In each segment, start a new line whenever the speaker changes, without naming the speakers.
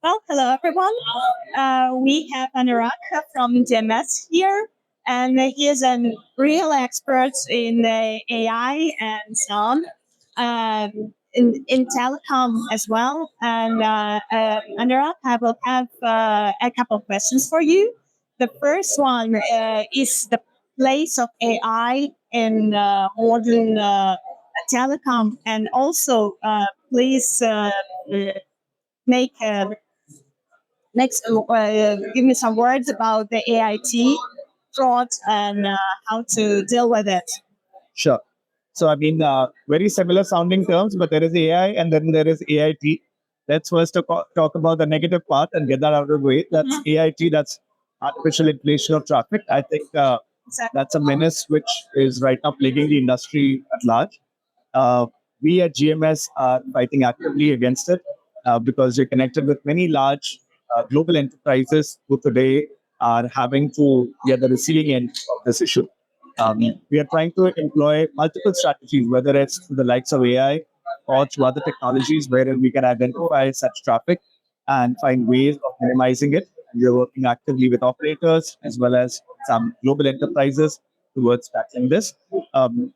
Well, hello everyone. We have Anurag from GMS here, and he is a real expert in the AI and so on, in telecom as well. And Anurag, I will have a couple of questions for you. The first one is the place of AI in modern telecom, and also please make next, give me some words about the AIT fraud and how to deal with it.
Sure. So, very similar sounding terms, but there is AI and then there is AIT. Let's first talk about the negative part and get that out of the way. That's AIT, that's artificial inflation of traffic. I think that's a menace which is right now plaguing the industry at large. Uh, we at GMS are fighting actively against it because we're connected with many large global enterprises who today are having to be at the receiving end of this issue. We are trying to employ multiple strategies, whether it's through the likes of AI or through other technologies, wherein we can identify such traffic and find ways of minimizing it. We are working actively with operators as well as some global enterprises towards tackling this.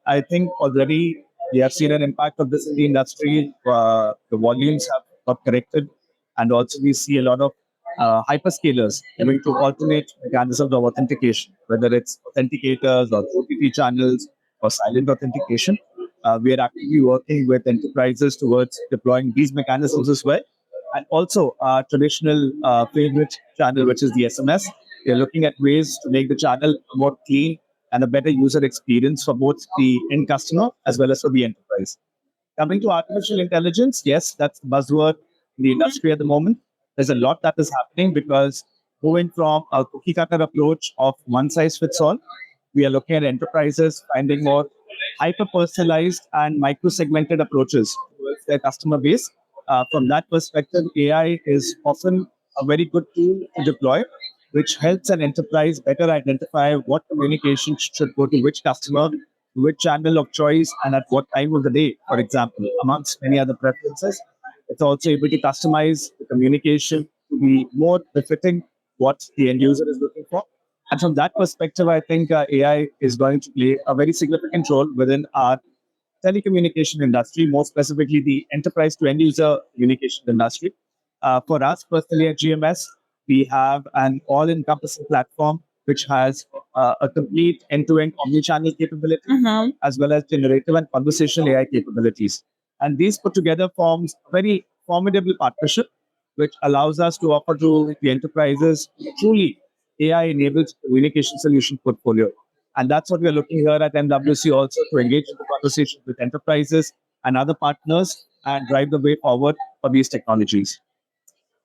I think already we have seen an impact of this in the industry. The volumes have got corrected, and also we see a lot of hyperscalers having to alternate mechanisms of authentication, whether it's authenticators or OTT channels or silent authentication. We are actively working with enterprises towards deploying these mechanisms as well. And also our traditional favorite channel, which is the SMS. We are looking at ways to make the channel more clean and a better user experience for both the end customer as well as for the enterprise. Coming to artificial intelligence, yes, that's the buzzword in the industry at the moment. There's a lot that is happening because moving from a cookie cutter approach of one size fits all, we are looking at enterprises finding more hyper personalized and micro segmented approaches towards their customer base. From that perspective, AI is often a very good tool to deploy, which helps an enterprise better identify what communication should go to which customer, which channel of choice, and at what time of the day, for example, amongst many other preferences. It's also able to customize the communication to be more befitting what the end user is looking for. And from that perspective, I think AI is going to play a very significant role within our telecommunication industry, more specifically the enterprise to end user communication industry. For us personally at GMS, we have an all encompassing platform which has a complete end to end omni-channel capability as well as generative and conversational AI capabilities. And these put together forms a very formidable partnership, which allows us to offer to the enterprises truly AI-enabled communication solution portfolio. And that's what we're looking here at MWC also to engage in the conversation with enterprises and other partners and drive the way forward for these technologies.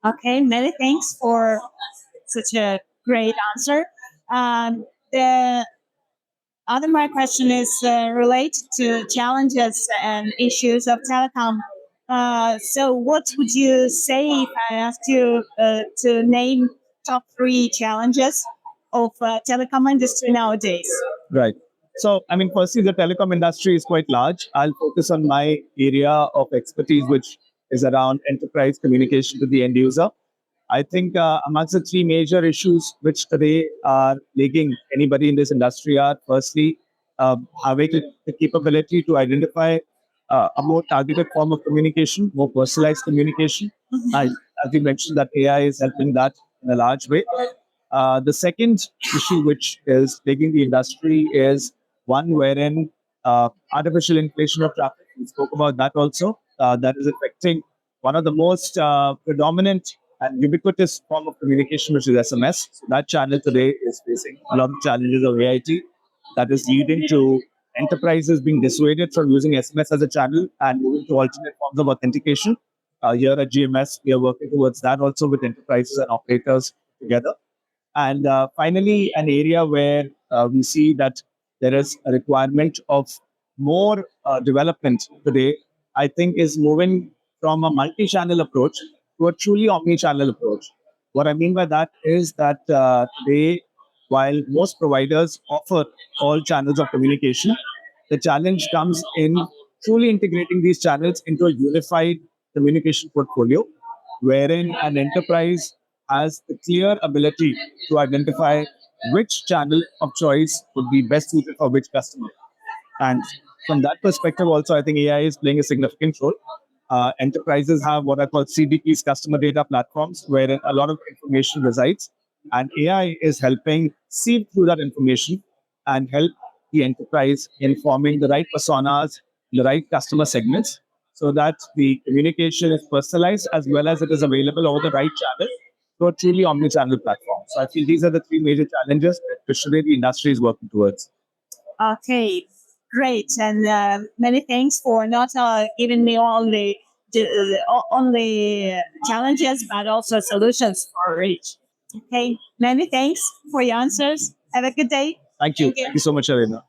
Okay, many thanks for such a great answer. The other my question is related to challenges and issues of telecom. So, what would you say if I asked you to name top three challenges of telecom industry nowadays?
Right. So, firstly, the telecom industry is quite large. I'll focus on my area of expertise, which is around enterprise communication to the end user. I think amongst the three major issues which today are plaguing anybody in this industry are firstly, having the capability to identify a more targeted form of communication, more personalized communication. As you mentioned, that AI is helping that in a large way. The second issue which is plaguing the industry is one wherein artificial inflation of traffic. We spoke about that also. That is affecting one of the most predominant and ubiquitous form of communication, which is SMS. So that channel today is facing a lot of challenges of AIT. That is leading to enterprises being dissuaded from using SMS as a channel and moving to alternate forms of authentication. Here at GMS, we are working towards that also with enterprises and operators together. And finally, an area where we see that there is a requirement of more development today, I think, is moving from a multi-channel approach to a truly omni-channel approach. What I mean by that is that today, while most providers offer all channels of communication, the challenge comes in truly integrating these channels into a unified communication portfolio wherein an enterprise has the clear ability to identify which channel of choice would be best suited for which customer. And from that perspective, also, I think AI is playing a significant role. Enterprises have what I call CDPs, customer data platforms, where a lot of information resides. And AI is helping sieve through that information and help the enterprise in forming the right personas, the right customer segments, so that the communication is personalized as well as it is available over the right channel to a truly omni-channel platform. So I feel these are the three major challenges that the industry is working towards.
Okay, great, and many thanks for not giving me only challenges, but also solutions for each. Okay, many thanks for your answers. Have a good day.
Thank you. Thank you so much, Arena.